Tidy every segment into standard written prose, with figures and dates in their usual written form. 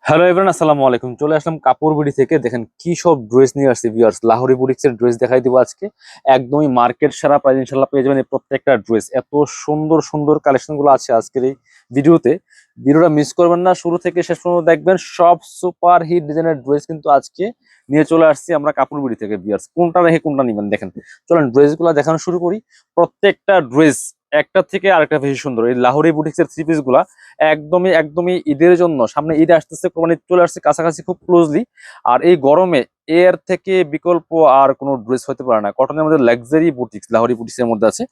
Hello everyone, আসসালামু আলাইকুম। চলে আসলাম কাপড় বিডি থেকে। দেখেন কি সব ড্রেস নিয়ে আসছে ভিউয়ার্স। লাহোরি বুটিক্সের ড্রেস দেখাই দিব আজকে। একদমই মার্কেট সেরা প্রাইস ইনশাল্লাহ পেয়ে যাবেন এই প্রত্যেকটা ড্রেস। এত সুন্দর সুন্দর কালেকশন গুলো আছে আজকের এই ভিডিওতে। ভিডিওটা মিস করবেন না, শুরু থেকে শেষ পর্যন্ত দেখবেন। সব সুপার হিট ডিজাইনের ড্রেস কিন্তু আজকে নিয়ে চলে আসছি আমরা কাপড় বিডি থেকে ভিউয়ার্স। কোনটা রেখে কোনটা নিবেন দেখেন। চলেন ড্রেস গুলো দেখানো শুরু করি। প্রত্যেকটা ড্রেস একটা থেকে আরেকটা বেশি সুন্দর। এই লাহোরি বুটিক্সের থ্রি পিস গুলা একদমই একদমই ঈদের জন্য, সামনে ঈদ আসতেছে, কোরবানি চলে আসছে কাছাকাছি খুব ক্লোজলি। আর এই গরমে এর থেকে বিকল্প আর কোনো ড্রেস হতে পারে না। কটনের মধ্যে লাক্সারি বুটিক্স, লাহোরি বুটিক্স এর মধ্যে আছে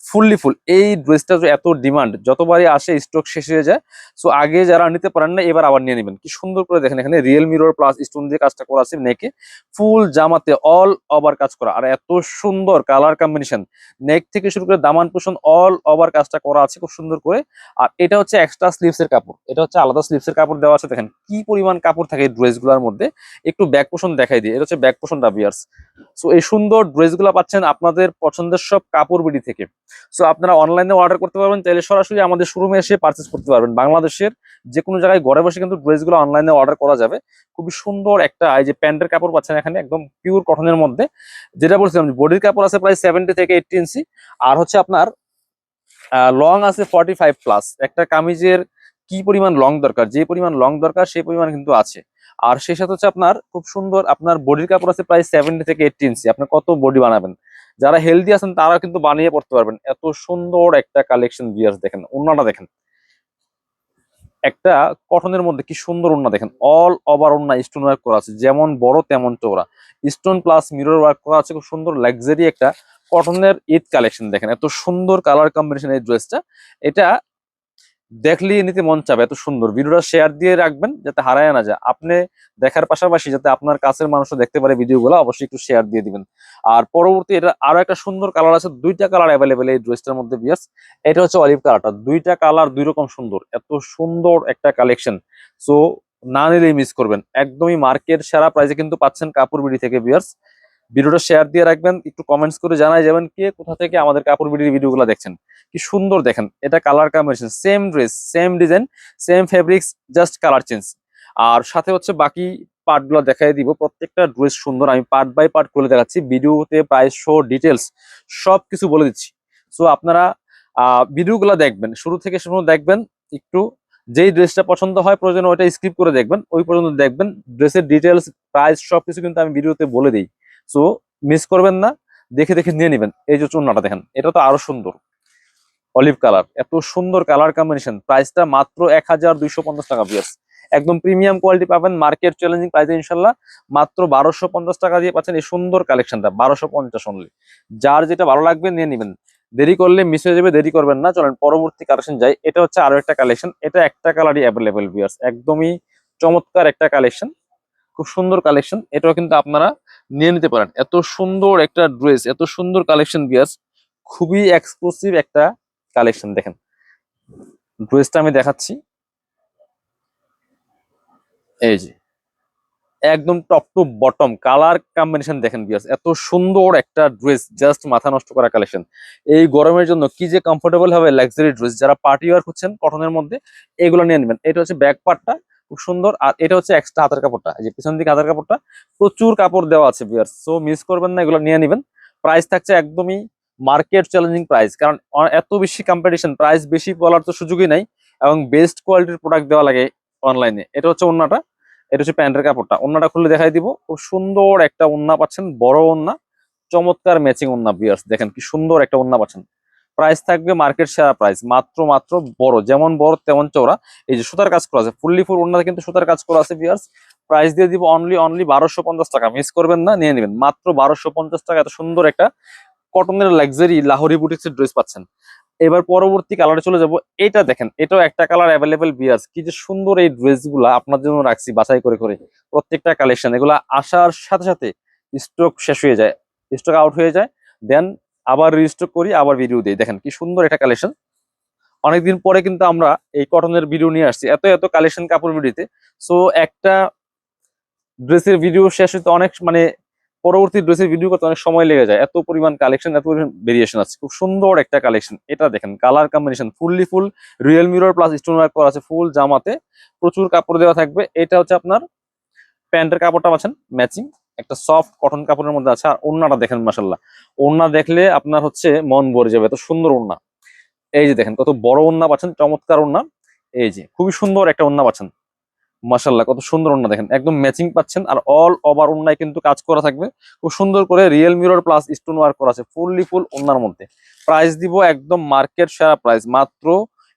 ফুললি ফুল। এই ড্রেসটা এত ডিমান্ড, যতবারই আসে স্টক শেষ হয়ে যায়। সো আগে যারা নিতে পারেন না এবার আবার নিয়ে নেবেন। কি সুন্দর করে দেখেন, এখানে রিয়েল মিরর প্লাস স্টোন দিয়ে কাজটা করা আছে নেকে। ফুল জামাতে অল ওভার কাজ করা, আর এত সুন্দর কালার কম্বিনেশন। নেক থেকে শুরু করে দামান পোষণ অল ওভার কাজটা করা আছে খুব সুন্দর করে। আর এটা হচ্ছে এক্সট্রা স্লিভস এর কাপড়, এটা হচ্ছে আলাদা স্লিভস এর কাপড় দেওয়া আছে। দেখেন কি পরিমাণ কাপড় থাকে এই ড্রেস গুলোর মধ্যে। একটু ব্যাক পোষণ দেখাই দিই, এটা হচ্ছে ব্যাক পোষণটা বিয়ার্স। সো এই সুন্দর ড্রেস গুলো পাচ্ছেন আপনাদের পছন্দের সব কাপড় বিডি থেকে। সো আপনারা অনলাইনে অর্ডার করতে পারবেন, চাইলে সরাসরি আমাদের শোরুমে এসে পারচেস করতে পারবেন। বাংলাদেশের যে কোনো জায়গায় ঘরে বসে কিন্তু ড্রেস গুলো অনলাইনে অর্ডার করা যাবে। খুবই সুন্দর একটা এই যে প্যান্টের কাপড় পাচ্ছেন এখানে, একদম পিওর কটনের মধ্যে। যেটা বলছিলাম বডির কাপড় আছে প্রায় 70 থেকে 80 ইঞ্চি। আর হচ্ছে আপনার লং আছে 45+। একটা কামিজের কি পরিমাণ লং দরকার, যে পরিমাণ লং দরকার সেই পরিমাণ কিন্তু আছে। আর সেই সাথে হচ্ছে আপনার খুব সুন্দর আপনার বডির কাপড় আছে প্রায় 70 থেকে 80 ইঞ্চি। আপনি কত বডি বানাবেন, যারা হেলদি আছেন তারা কিন্তু বানিয়ে পড়তে পারবেন। এত সুন্দর একটা কালেকশন ভিউয়ার্স। দেখেন ওন্নাটা দেখেন, একটা কটনের মধ্যে কি সুন্দর ওন্না দেখেন। অল ওভার ওন্না স্টোন ওয়ার্ক করা আছে, যেমন বড় তেমন চওড়া। স্টোন প্লাস মিরর ওয়ার্ক করা আছে, খুব সুন্দর লাক্সারি একটা কটনের ঈদ কালেকশন। দেখেন এত সুন্দর কালার কম্বিনেশন এই ড্রেসটা। এটা দেখলেই নিতে মন চাবে, এত সুন্দর। ভিডিওটা শেয়ার দিয়ে রাখবেন যাতে হারায় না যায়। আপনি দেখার পাশাপাশি যাতে আপনার কাছের মানুষও দেখতে পারে ভিডিওগুলো, অবশ্যই একটু শেয়ার দিয়ে দিবেন। আর পরবর্তী এটা আরো একটা সুন্দর কালার আছে, দুইটা কালার অ্যাভেলেবেল এই ড্রেসটার মধ্যে বিয়ার্স। এটা হচ্ছে অলিভ কালারটা, দুইটা কালার দুই রকম সুন্দর। এত সুন্দর একটা কালেকশন। সো না নিলেই মিস করবেন। একদমই মার্কেট সেরা প্রাইসে কিন্তু পাচ্ছেন কাপড় বিডি থেকে বিয়ার্স। ভিডিওটা শেয়ার দিয়ে রাখবেন, একটু কমেন্টস করে জানাই যাবেন কে কোথা থেকে আমাদের কাপড় বিডির ভিডিওগুলো দেখছেন। কি সুন্দর দেখেন, এটা colour combination, same dress same design same fabrics, just colour change. আর সাথে হচ্ছে বাকি পার্ট গুলো দেখাই দিব। প্রত্যেকটা ড্রেস সুন্দর, আমি পার্ট বাই পার্ট করে দেখাচ্ছি ভিডিওতে, প্রাইস শো ডিটেলস সবকিছু বলে দিচ্ছি। সো আপনারা ভিডিওগুলো দেখবেন, শুরু থেকে শুরু দেখবেন। একটু যেই ড্রেসটা পছন্দ হয় প্রয়োজন ওইটা স্কিপ করে দেখবেন, ওই পর্যন্ত দেখবেন। ড্রেসের ডিটেলস প্রাইস সবকিছু কিন্তু আমি ভিডিওতে বলে দিই। সো মিস করবেন না, দেখে দেখে নিয়ে নেবেন। এই যে চুন্নাটা দেখেন, এটা তো আরো সুন্দর, অলিভ কালার। এত সুন্দর কালার কম্বিনেশন, প্রাইসটা মাত্র 1250 টাকা পিয়ার্স। একদম প্রিমিয়াম কোয়ালিটি পাবেন মার্কেট চ্যালেঞ্জিং প্রাইসে ইনশাল্লাহ। মাত্র 1250 টাকা দিয়ে পাচ্ছেন এই সুন্দর কালেকশনটা, 1250 অনলি। যার যেটা ভালো লাগবে নিয়ে নেবেন, দেরি করলে মিস হয়ে যাবে, দেরি করবেন না। চলেন পরবর্তী কালেকশন যাই। এটা হচ্ছে আরো একটা কালেকশন, এটা একটা কালারই অ্যাভেলেবেল পিয়ার্স। একদমই চমৎকার একটা কালেকশন, খুব সুন্দর কালেকশন। এটাও কিন্তু আপনারা নিয়ে নিতে পারেন। এত সুন্দর একটা ড্রেস, এত সুন্দর কালেকশন বিয়ার্স, খুবই এক্সক্লুসিভ একটা কালেকশন। দেখেন ড্রেসটা আমি দেখাচ্ছি, এই যে একদম top to bottom colour combination দেখেন বিয়ার্স। এত সুন্দর একটা ড্রেস, জাস্ট মাথা নষ্ট করা কালেকশন। এই গরমের জন্য কি যে কমফোর্টেবল হবে লাক্সারি ড্রেস। যারা পার্টি ওয়ার করছেন কটনের মধ্যে, এগুলো নিয়ে নেবেন। এটা হচ্ছে ব্যাক পার্টটা খুব সুন্দর, আর এটা হচ্ছে এক্সট্রা হাতের কাপড়টা, এই যে পিছন দিকে হাতের কাপড়টা প্রচুর কাপড় দেওয়া আছে বিয়ার্স। সো মিস করবেন না, এগুলো নিয়ে নেবেন। প্রাইস থাকছে একদমই মার্কেট চ্যালেঞ্জিং প্রাইস, কারণ এত বেশি কম্পিটিশন, প্রাইস বেশি বলার তো সুযোগই নাই। এবং বেস্ট কোয়ালিটির প্রোডাক্ট দেওয়া লাগে অনলাইনে। এটা হচ্ছে ওন্নাটা, এটা হচ্ছে প্যান্টের কাপড়টা। ওন্নাটা খুলে দেখাই দিব। খুব সুন্দর একটা ওন্না পাচ্ছেন, বড় ওন্না, চমৎকার ম্যাচিং ওন্না বিয়ার্স। দেখেন কি সুন্দর একটা ওন্না পাচ্ছেন। প্রাইস থাকবে মার্কেট সেরা প্রাইস, মাত্র মাত্র বড় যেমন বড় তেমন চওড়া। এই যে সুতার কাজ করা আছে ফুললি ফুল ওন্নাতে, কিন্তু সুতার কাজ করা আছে বিয়ার্স। প্রাইস দিয়ে দিব অনলি অনলি 1250 টাকা। মিস করবেন না, নিয়ে নেবেন মাত্র 1250 টাকা। এত সুন্দর একটা কটনের লাক্সারি লাহোরি বুটিক্সের ড্রেস পাচ্ছেন। এবার পরবর্তী কালারে চলে যাব। এটা দেখেন, এটাও একটা কালার অ্যাভেলেবেল বিয়ার্স। কি যে সুন্দর এই ড্রেস গুলা আপনার জন্য রাখছি বাছাই করে করে। প্রত্যেকটা কালেকশন এগুলা আসার সাথে সাথে স্টক শেষ হয়ে যায়, স্টক আউট হয়ে যায়। দেন আবার রিস্টক করি, আবার ভিডিও দিই। দেখেন কি সুন্দর একটা কালেকশন। অনেকদিন পরে কিন্তু আমরা এই কটনের ভিডিও নিয়ে আসছি, এত এত কালেকশন কাপড় ভিডিওতে। সো একটা ড্রেসের ভিডিও শেষ হতে অনেক মানে পরবর্তী ড্রেসের ভিডিও করতে অনেক সময় লেগে যায়, এত পরিমাণ কালেকশন, এত পরিমাণ ভেরিয়েশন আছে। খুব সুন্দর একটা কালেকশন। এটা দেখেন colour combination full real mirror plus stone work করা আছে ফুল জামাতে, প্রচুর কাপড় দেওয়া থাকবে। এটা হচ্ছে আপনার প্যান্টের কাপড়টা পাচ্ছেন ম্যাচিং, একটা সফট কটন কাপড়ের মধ্যে আছে। আর ওড়নাটা দেখেন মাশাল্লাহ, ওড়না দেখলে আপনার হচ্ছে মন ভরে যাবে, এত সুন্দর ওড়না। এই যে দেখেন কত বড় ওড়না পাচ্ছেন, চমৎকার ওড়না। এই যে খুবই সুন্দর একটা ওড়না পাচ্ছেন, মাশাল্লাহ কত সুন্দর ওড়না দেখেন, একদম ম্যাচিং পাচ্ছেন। আর অল ওভার ওড়নায় কিন্তু কাজ করা থাকবে, খুব সুন্দর করে real mirror plus stone work করা আছে ফুল ওড়নার মধ্যে। প্রাইস দিব একদম মার্কেট সেরা প্রাইস, মাত্র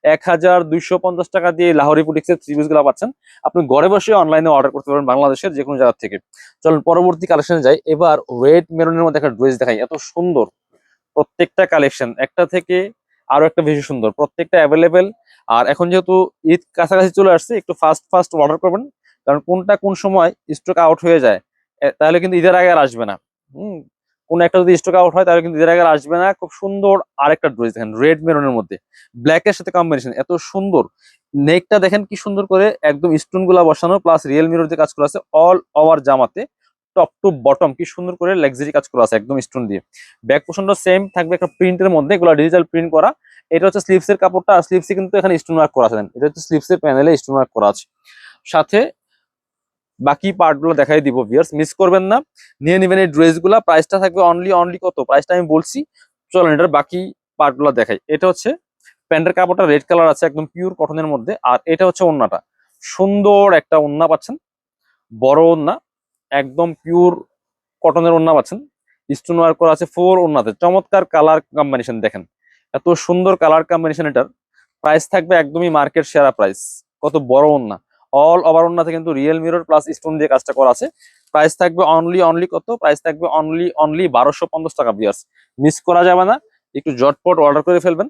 1250 টাকা দিয়ে লাহোরি বুটিক্সের থ্রি পিস গুলো পাচ্ছেন। আপনি ঘরে বসে অনলাইনে অর্ডার করতে পারবেন বাংলাদেশের যে কোনো জায়গা থেকে। চলুন পরবর্তী কালেকশনে যাই। এবার রেড মেরুনের মধ্যে একটা ড্রেস দেখাই, এত সুন্দর প্রত্যেকটা কালেকশন, একটা থেকে আরো একটা বেশি সুন্দর, প্রত্যেকটা অ্যাভেলেবেল। আর এখন যেহেতু ঈদ কাছাকাছি চলে আসছে, একটু ফাস্ট অর্ডার করবেন, কারণ কোনটা কোন সময় স্টক আউট হয়ে যায় তাহলে কিন্তু ঈদের আগে আর আসবে না। হুম, কোন একটা যদি স্টক আউট হয় তাহলে কিন্তু ঈদের আগে আর আসবে না। খুব সুন্দর আরেকটা ড্রেস দেখেন রেড মেরুনের মধ্যে, ব্ল্যাক এর সাথে কম্বিনেশন, এত সুন্দর। নেকটা দেখেন কি সুন্দর করে একদম স্টোন গুলা বসানো, প্লাস রিয়েল মিরর দিয়ে কাজ করা আছে অল ওভার জামাতে, টপ টু বটম কি সুন্দর করে লাক্সারি কাজ করা আছে একদম স্টোন দিয়ে। ব্যাক পোর্শনটা সেম থাকবে একটা প্রিন্টের মধ্যে, এগুলো ডিজিটাল প্রিন্ট করা। এটা হচ্ছে স্লিভস এর কাপড়টা, আর স্লিভসে কিন্তু এখানে স্টোন ওয়ার্ক করা আছে, এটা হচ্ছে স্লিভস এর প্যানেলে স্টোন ওয়ার্ক করা আছে। সাথে বাকি পার্ট গুলো দেখাই দিব ভিউয়ার্স, মিস করবেন না, নিয়ে নেবেন এই ড্রেস গুলা। প্রাইসটা থাকবে অনলি কত, প্রাইসটা আমি বলছি, চলেন এটার বাকি পার্ট গুলো দেখাই। এটা হচ্ছে প্যান্টের কাপড়টা রেড কালার আছে একদম পিওর কটনের মধ্যে। আর এটা হচ্ছে ওড়নাটা, সুন্দর একটা ওড়না পাচ্ছেন, বড় ওড়না, একদম পিওর কটনের ওড়না পাচ্ছেন, স্টোন ওয়ার্ক করা আছে ফোর ওড়নাতে। চমৎকার কালার কম্বিনেশন দেখেন, এত সুন্দর কালার কম্বিনেশন। এটার প্রাইস থাকবে একদমই মার্কেট সেরা প্রাইস। কত বড় ওড়না, অল ওভার ওড়নাতে কিন্তু রিয়েল মিরর প্লাস স্টোন দিয়ে কাজটা করা আছে। প্রাইস থাকবে অনলি কত, প্রাইস থাকবে অনলি 1250 টাকা ভিউয়ার্স, মিস করা যাবে না, একটু জটপট অর্ডার করে ফেলবেন।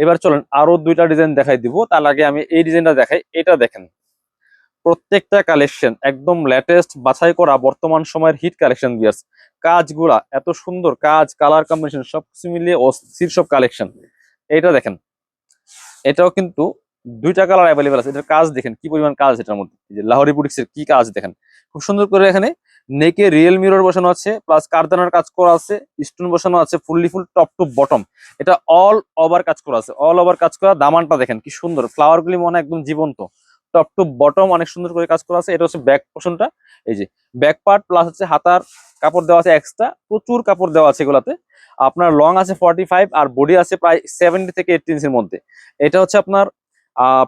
এবার চলেন আরো দুইটা ডিজাইন দেখাই দিব, তার আগে আমি এই ডিজাইনটা দেখাই। এটা দেখেন প্রত্যেকটা কালেকশন একদম লেটেস্ট বাছাই করা বর্তমান সময়ের হিট কালেকশন ভিউয়ার্স। কাজগুলা এত সুন্দর, কাজ কালার কম্বিনেশন সবকিছু মিলিয়ে অস্থির সব কালেকশন। এটা দেখেন, এটাও কিন্তু দুইটা কালার অ্যাভেলেবেল আছে। এটার কাজ দেখেন কি পরিমাণ কাজ, এটার মধ্যে এই যে লাহোরি বুটিক্সের কি কাজ দেখেন, খুব সুন্দর করে এখানে নেকে রিয়েল মিরর বসানো আছে, প্লাস কারদানার কাজ করা আছে, স্টোন বসানো আছে ফুল টপ টু বটম। এটা অল ওভার কাজ করা আছে, অল ওভার কাজ করা। দামানটা দেখেন কি সুন্দর, ফ্লাওয়ার গুলি মনে একদম জীবন্ত, টপ টু বটম অনেক সুন্দর করে কাজ করা আছে। এটা হচ্ছে ব্যাক পোর্শনটা, এই যে ব্যাক পার্ট, প্লাস হচ্ছে হাতার কাপড় দেওয়া আছে এক্সট্রা, প্রচুর কাপড় দেওয়া আছে এগুলাতে। আপনার লং আছে 45 আর বডি আছে প্রায় 70 থেকে 80 ইঞ্চির মধ্যে। এটা হচ্ছে আপনার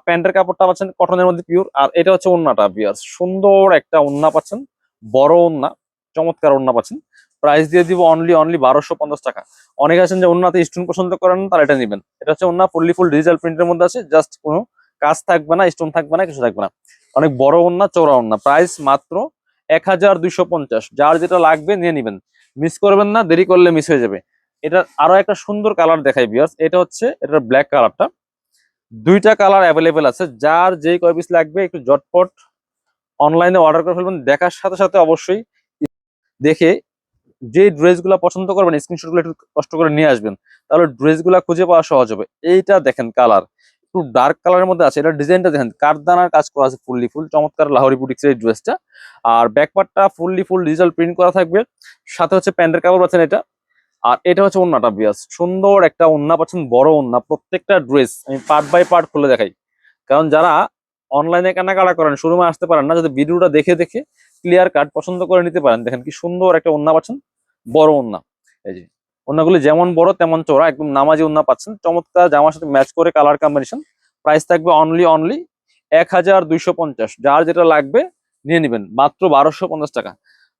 প্যান্টের কাপড়টা পাচ্ছেন কটনের মধ্যে পিওর। আর এটা হচ্ছে ওড়নাটা ভিউয়ার্স, সুন্দর একটা ওড়না পাচ্ছেন, বড় ওড়না, চমৎকার ওড়না পাচ্ছেন। প্রাইস দিয়ে দিব অনলি 1250 টাকা। অনেকে আছেন যে ওড়নাতে স্টোন পছন্দ করেন না, তারা এটা নেবেন। এটা হচ্ছে ওড়না ফুল ডিজিটাল প্রিন্টের মধ্যে আছে, জাস্ট কোনো কাজ থাকবে না, স্টোন থাকবে না, কিছু থাকবে না। অনেক বড় ওড়না, চওড়া ওড়না। প্রাইস মাত্র 1250। যার যেটা লাগবে নিয়ে নিবেন, মিস করবেন না, দেরি করলে মিস হয়ে যাবে। এটা আরো একটা সুন্দর কালার দেখাই ভিউয়ার্স, এটা হচ্ছে এটার ব্ল্যাক কালারটা। দুইটা কালার অ্যাভেলেবেল আছে, যার যেই কয় পিস লাগবে একটু জটপট অনলাইনে অর্ডার করে ফেলবেন। দেখার সাথে সাথে অবশ্যই দেখে যে ড্রেসগুলো পছন্দ করবেন স্ক্রিনশটগুলো একটু কষ্ট করে নিয়ে আসবেন, তাহলে ড্রেসগুলো খুঁজে পাওয়া সহজ হবে। এইটা দেখেন কালার একটু ডার্ক কালারের মধ্যে আছে, এটা ডিজাইনটা দেখেন কারদানার কাজ করা আছে ফুল চমৎকার লাহোরি বুটিক্সের এই ড্রেসটা। আর ব্যাকপার্টটা ফুল ডিজিটাল প্রিন্ট করা থাকবে, সাথে হচ্ছে প্যান্টের কাপড় পাচ্ছেন এটা। আর এটা হচ্ছে ওন্নাটা বিয়াস, সুন্দর একটা ওন্না পাচ্ছেন, বড় ওন্না। প্রত্যেকটা ড্রেস আমি পার্ট বাই পার্ট খুলে দেখাই, কারণ যারা অনলাইনে কেনাকাটা করেন শোরুমে আসতে পারেন না, যদি ভিডিওটা দেখে দেখে ক্লিয়ার কাট পছন্দ করে নিতে পারেন। দেখেন কি সুন্দর একটা ওন্না পাচ্ছেন, বড় ওন্না। এই যে ওন্নাগুলি যেমন বড় তেমন চওড়া, একদম নামাজি ওন্না পাচ্ছেন, চমৎকার জামার সাথে ম্যাচ করে কালার কম্বিনেশন। প্রাইস থাকবে অনলি 1250। যার যেটা লাগবে নিয়ে নেবেন, মাত্র 1250 টাকা।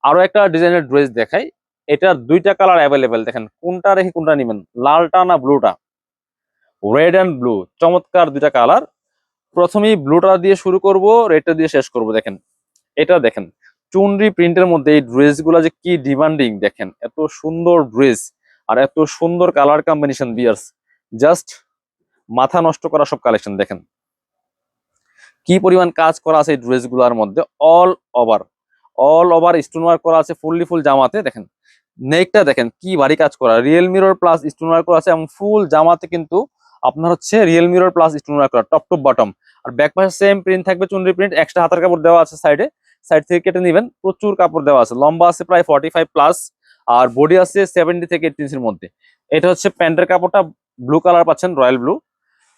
আরো একটা ডিজাইনের ড্রেস দেখাই, এটার দুইটা কালার অ্যাভেলেবেল, দেখেন কোনটা রেখে কোনটা নেবেন, লালটা না ব্লুটা। রেড অ্যান্ড ব্লু, চমৎকার দুইটা কালার। প্রথমেই ব্লুটা দিয়ে শুরু করব, রেডটা দিয়ে শেষ করব। দেখেন এটা দেখেন চুনরি প্রিন্টের মধ্যে এই ড্রেস গুলা যে কি ডিমান্ডিং, দেখেন এত সুন্দর ড্রেস আর এত সুন্দর কালার কম্বিনেশন বিয়ার্স, জাস্ট মাথা নষ্ট করা সব কালেকশন। দেখেন কি পরিমাণ কাজ করা আছে এই ড্রেস গুলার মধ্যে, অল ওভার স্টোন ওয়ার্ক করা আছে ফুল জামাতে। দেখেন নেকটা দেখেন কি ভারী কাজ করা, real mirror plus stone work করা আছে, এবং ফুল জামাতে কিন্তু আপনার হচ্ছে real mirror plus stone work করা টপ টু বটম। আর ব্যাক পাশে সেম প্রিন্ট থাকবে, চুনরি প্রিন্ট, এক্সট্রা হাতার কাপড় দেওয়া আছে সাইড থেকে কেটে নেবেন। প্রচুর কাপড় দেওয়া আছে, লম্বা আছে প্রায় 45+, আর বডি আছে 70 থেকে 80 ইঞ্চির মধ্যে। এটা হচ্ছে প্যান্টের কাপড়টা ব্লু কালার পাচ্ছেন, রয়্যাল ব্লু।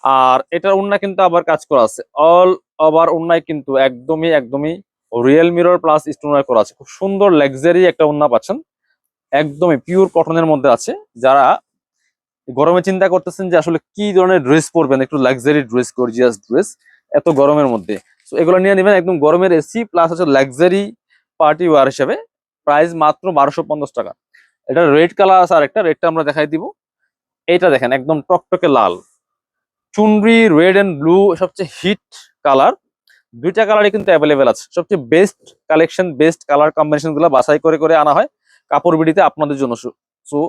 আর এটার ওড়না কিন্তু আবার কাজ করা আছে, অল ওভার ওড়নায় কিন্তু একদমই একদমই real mirror plus stone work করা আছে। খুব সুন্দর লাক্সারি একটা ওড়না পাচ্ছেন, একদমই পিওর কটনের মধ্যে আছে। যারা গরমে চিন্তা করতেছেন যে আসলে কি ধরনের ড্রেস পরবেন, একটু লাক্সারি ড্রেস, গর্জিয়াস ড্রেস এত গরমের মধ্যে, তো এগুলো নিয়ে নেবেন। একদম গরমের এসি প্লাস হচ্ছে লাক্সারি পার্টি ওয়ার হিসেবে। প্রাইস মাত্র 1250 টাকা। এটা রেড কালার আছে, আর একটা রেডটা আমরা দেখাই দিব। এইটা দেখেন একদম টকটকে লাল, চুনরি রেড এন্ড ব্লু সবচেয়ে হিট কালার। দুইটা কালারই কিন্তু অ্যাভেলেবেল আছে। সবচেয়ে best collection, best colour combination গুলো বাছাই করে করে আনা হয় কাপড় বিডিতে আপনাদের জন্য। সো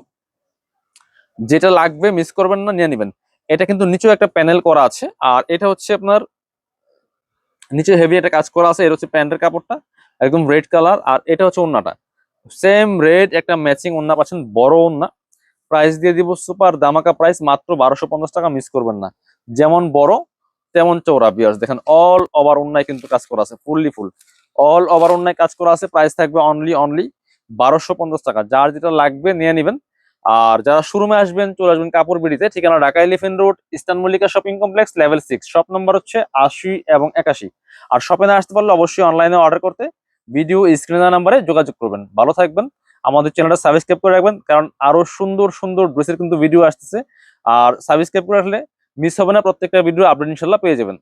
যেটা লাগবে মিস করবেন না, নিয়ে নেবেন। এটা কিন্তু নিচেও একটা প্যানেল করা আছে, আর এটা হচ্ছে আপনার নিচে হেভি একটা কাজ করা আছে। এটা হচ্ছে প্যান্টের কাপড়টা একদম রেড কালার, আর এটা হচ্ছে ওন্নাটা সেম রেড, একটা ম্যাচিং ওন্না পাচ্ছেন, বড় ওন্না। প্রাইস দিয়ে দিব সুপার দামাকা প্রাইস, মাত্র 1250 টাকা, মিস করবেন না। যেমন বড় তেমন চৌড়া বিয়ার্স, দেখেন অল ওভার ওন্নায় কিন্তু কাজ করা আছে, ফুললি ফুল অল ওভার ওন্নায় কাজ করা আছে। প্রাইস থাকবে অনলি অনলি 1250 টাকা। যার যেটা লাগবে নিয়ে নেবেন। আর যারা শোরুমে আসবেন চলে আসবেন কাপড় বিড়িতে, ঠিকানা Dhaka elephant road, eastern Mallika shopping complex, level 6, shop number হচ্ছে 80 এবং 81। আর শপে না আসতে পারলে অবশ্যই অনলাইনে অর্ডার করতে ভিডিও স্ক্রিনে নাম্বারে যোগাযোগ করবেন। ভালো থাকবেন, আমাদের চ্যানেলটা সাবস্ক্রাইব করে রাখবেন, কারণ আরো সুন্দর সুন্দর ড্রেসের কিন্তু ভিডিও আসতেছে। আর সাবস্ক্রাইব করে রাখলে মিস হবে না, প্রত্যেকটা ভিডিও আপডেট ইনশাল্লাহ পেয়ে যাবেন।